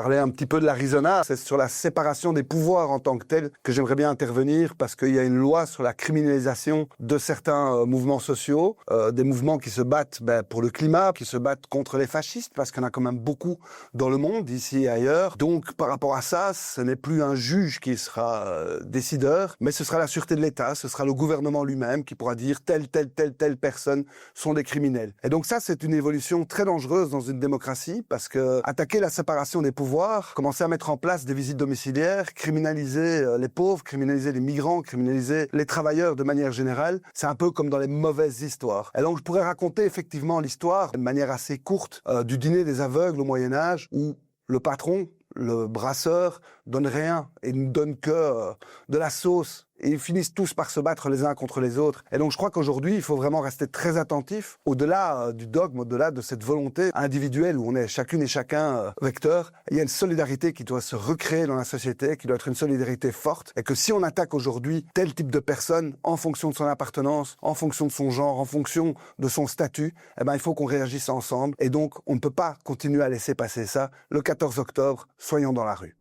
parler un petit peu de l'Arizona. C'est sur la séparation des pouvoirs en tant que tel que j'aimerais bien intervenir parce qu'il y a une loi sur la criminalisation de certains mouvements sociaux, des mouvements qui se battent pour le climat, qui se battent contre les fascistes parce qu'il y en a quand même beaucoup dans le monde, ici et ailleurs. Donc par rapport à ça, ce n'est plus un juge qui sera décideur, mais ce sera la sûreté de l'État, ce sera le gouvernement lui-même qui pourra dire telle personne sont des criminels. Et donc ça, c'est une évolution très dangereuse dans une démocratie parce que attaquer la séparation des pouvoirs, commencer à mettre en place des visites domiciliaires, criminaliser les pauvres, criminaliser les migrants, criminaliser les travailleurs de manière générale, c'est un peu comme dans les mauvaises histoires. Et donc je pourrais raconter effectivement l'histoire de manière assez courte du dîner des aveugles au Moyen-Âge où le patron, le brasseur, donne rien et ne donne que de la sauce. Et ils finissent tous par se battre les uns contre les autres. Et donc je crois qu'aujourd'hui, il faut vraiment rester très attentif, au-delà du dogme, au-delà de cette volonté individuelle où on est chacune et chacun vecteur. Il y a une solidarité qui doit se recréer dans la société, qui doit être une solidarité forte. Et que si on attaque aujourd'hui tel type de personne, en fonction de son appartenance, en fonction de son genre, en fonction de son statut, il faut qu'on réagisse ensemble. Et donc, on ne peut pas continuer à laisser passer ça. Le 14 octobre, soyons dans la rue.